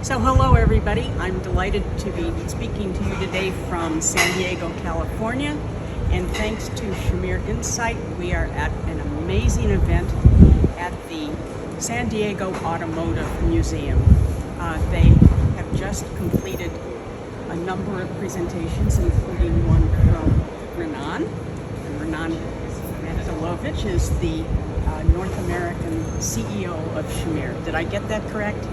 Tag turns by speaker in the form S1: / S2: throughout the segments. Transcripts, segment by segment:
S1: So hello everybody, I'm delighted to be speaking to you today from San Diego, California, and thanks to Shamir Insight, we are at an amazing event at the San Diego Automotive Museum. They have just completed a number of presentations, including one from Ranaan. Ranaan Naftalovich is the North American CEO of Shamir. Did I get that correct?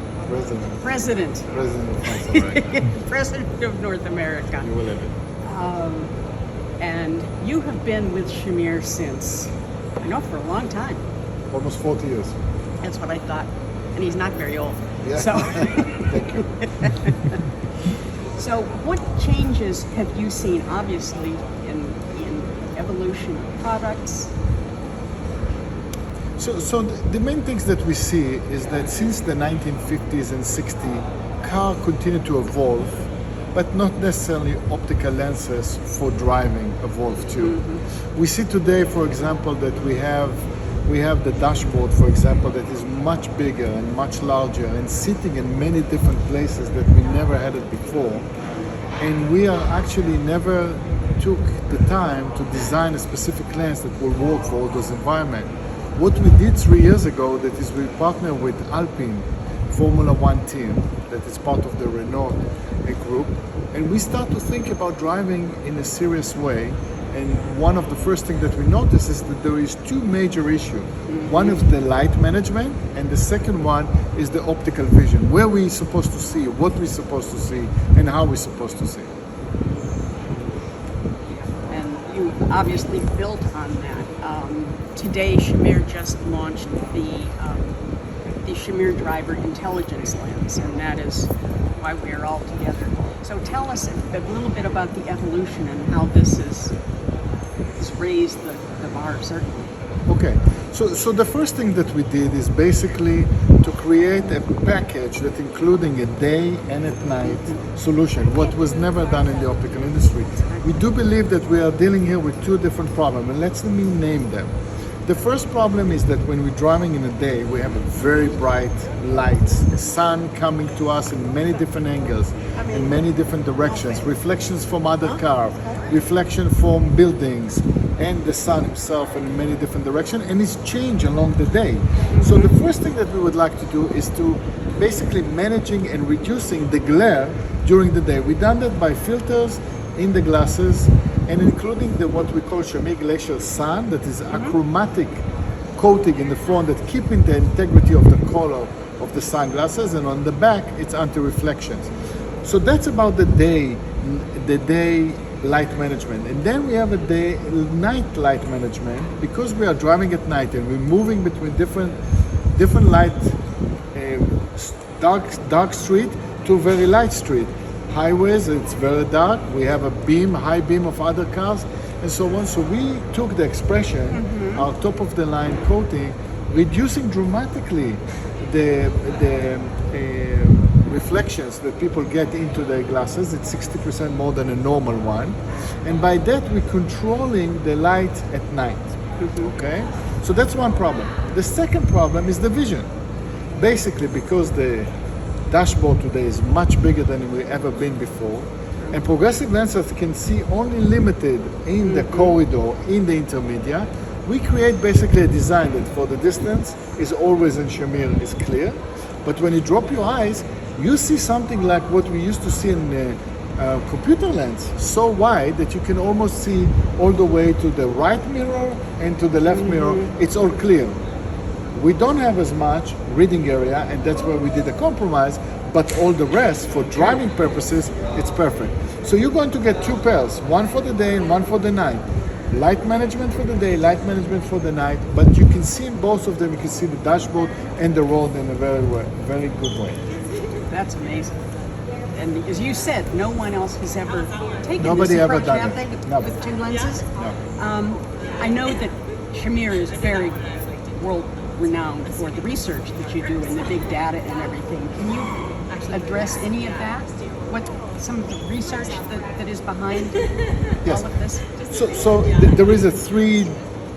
S1: President
S2: of North America.
S1: President of North America.
S2: You will have it.
S1: And you have been with Shamir since, I know, for a long time.
S2: Almost 40 years.
S1: That's what I thought. And he's not very old.
S2: Yeah.
S1: So.
S2: Thank you.
S1: So what changes have you seen, obviously, in evolution of products?
S2: So the main things that we see is that since the 1950s and 60s, car continued to evolve, but not necessarily optical lenses for driving evolved too. Mm-hmm. We see today, for example, that we have the dashboard, for example, that is much bigger and much larger and sitting in many different places that we never had it before. And we are actually never took the time to design a specific lens that will work for all those environments. What we did 3 years ago, that is we partnered with Alpine Formula One team, that is part of the Renault group, and we start to think about driving in a serious way. And one of the first things that we notice is that there is two major issues. One is the light management, and the second one is the optical vision. Where we're supposed to see, what we're supposed to see, and how we're supposed to see.
S1: And you obviously built on that. Today, Shamir just launched the Shamir Driver Intelligence lens, and that is why we are all together. So tell us a little bit about the evolution and how this has raised the bar, certainly.
S2: Okay, so the first thing that we did is basically to create a package that including a day and at night solution, what was never done in the optical industry. We do believe that we are dealing here with two different problems, and let me name them. The first problem is that when we're driving in a day, we have a very bright lights, sun coming to us in many different angles, in many different directions, reflections from other cars, reflection from buildings, and the sun himself in many different directions, and it's changed along the day. So the first thing that we would like to do is to basically managing and reducing the glare during the day. We've done that by filters in the glasses, and including what we call Shamir Glacial Sun, that is achromatic coating in the front that keeping the integrity of the color of the sunglasses, and on the back it's anti-reflections. So that's about the day light management. And then we have a night light management, because we are driving at night and we're moving between different light, dark street to very light street. Highways, it's very dark. We have a high beam of other cars, and so on. So we took the expression, our top of the line coating, reducing dramatically the reflections that people get into their glasses. It's 60% more than a normal one, and by that we're controlling the light at night. Okay, so that's one problem. The second problem is the vision. Basically, because the dashboard today is much bigger than we've ever been before, and progressive lenses can see only limited in the corridor, in the intermediate. We create basically a design that for the distance is always in Shamir is clear, but when you drop your eyes, you see something like what we used to see in computer lens, so wide that you can almost see all the way to the right mirror and to the left mirror. It's all clear. We don't have as much reading area, and that's where we did a compromise, but all the rest, for driving purposes, it's perfect. So you're going to get two pairs, one for the day and one for the night. Light management for the day, light management for the night, but you can see in both of them, you can see the dashboard and the road in a very good way.
S1: That's amazing. And as you said, no one else has ever taken
S2: Nobody
S1: this
S2: ever
S1: approach,
S2: done
S1: have they,
S2: it.
S1: with two lenses?
S2: No.
S1: I know that Shamir is very world-renowned for the research that you do and the big data and everything. Can you address any of that? What some of the research that is behind all of this?
S2: So there is three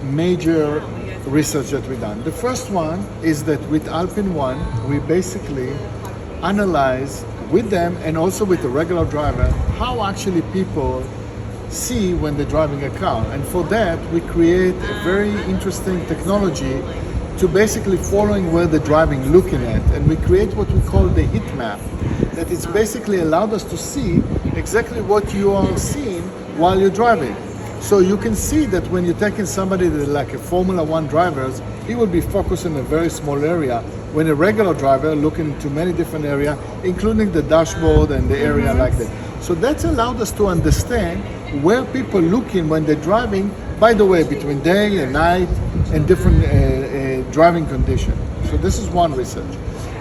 S2: major research that we've done. The first one is that with Alpine One, we basically analyze with them and also with the regular driver how actually people see when they're driving a car. And for that, we create a very interesting technology to basically following where they're driving, looking at. And we create what we call the heat map, that it's basically allowed us to see exactly what you are seeing while you're driving. So you can see that when you're taking somebody that like a Formula One drivers, he will be focused in a very small area, when a regular driver looking into many different areas, including the dashboard and the area like that. So that's allowed us to understand where people looking when they're driving, by the way, between day and night and different driving conditions. So this is one research.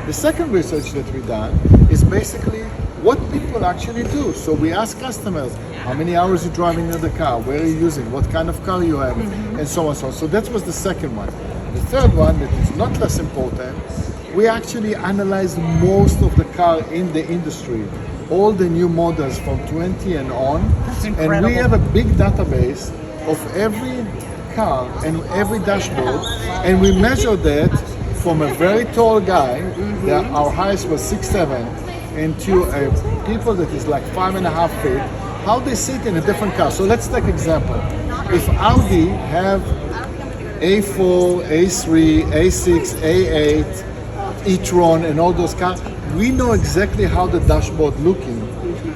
S2: The second research that we've done is basically what people actually do. So we ask customers, how many hours you're driving in the car, where are you using, what kind of car you have, and so on and so on. So that was the second one. The third one, that is not less important, we actually analyzed most of the car in the industry, all the new models from 20 and on.
S1: That's
S2: and
S1: incredible.
S2: we have a big database of every car and every dashboard, and we measure that from a very tall guy, that our highest was 6'7", and to people that is like 5.5 feet, how they sit in a different car. So let's take example. If Audi have A4, A3, A6, A8, e-tron and all those cars, we know exactly how the dashboard looking.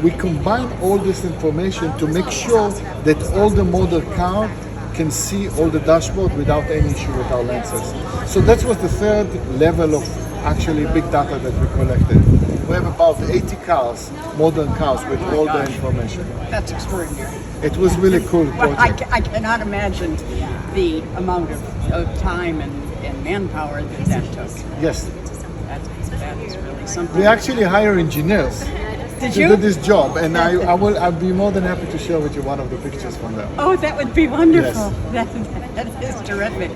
S2: We combine all this information to make sure that all the model car can see all the dashboard without any issue with our lenses. So that was the third level of actually big data that we collected. We have about 80 cars, modern cars, with all the information.
S1: That's extraordinary.
S2: It was really cool
S1: Well,
S2: project.
S1: I cannot imagine the amount of time and manpower that took.
S2: Yes,
S1: That is really something.
S2: we actually hire engineers
S1: Did
S2: to
S1: you?
S2: do this job, and I'll be more than happy to share with you one of the pictures from there.
S1: Oh, that would be wonderful. That is terrific.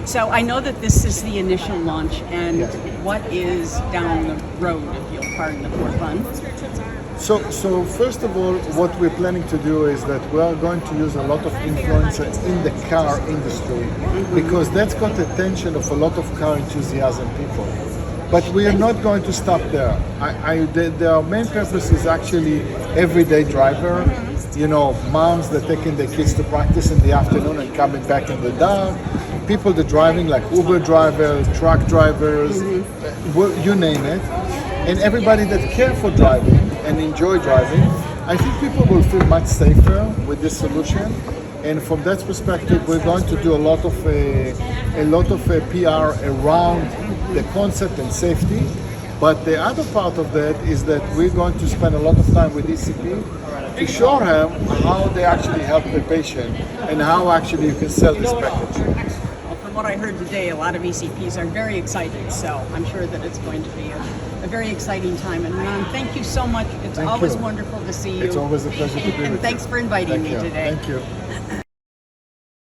S1: So I know that this is the initial launch, and
S2: Yes.
S1: what is down the road, if you'll pardon the poor pun?
S2: So first of all, what we're planning to do is that we are going to use a lot of influencers in the car industry, because that's got the attention of a lot of car enthusiasm people. But we are not going to stop there. Our main purpose is actually everyday driver, you know, moms that taking their kids to practice in the afternoon and coming back in the dark, people that driving like Uber drivers, truck drivers, you name it, and everybody that care for driving and enjoy driving. I think people will feel much safer with this solution. And from that perspective, we're going to do a lot of PR around the concept and safety. But the other part of that is that we're going to spend a lot of time with ECP to show them how they actually help the patient and how actually you can sell this package.
S1: Well, from what I heard today, a lot of ECPs are very excited, so I'm sure that it's going to be a very exciting time. And Ron, thank you so much. It's
S2: Thank
S1: always
S2: you.
S1: wonderful to see you.
S2: It's always a pleasure to be with you.
S1: And thanks for inviting me today.
S2: Thank you.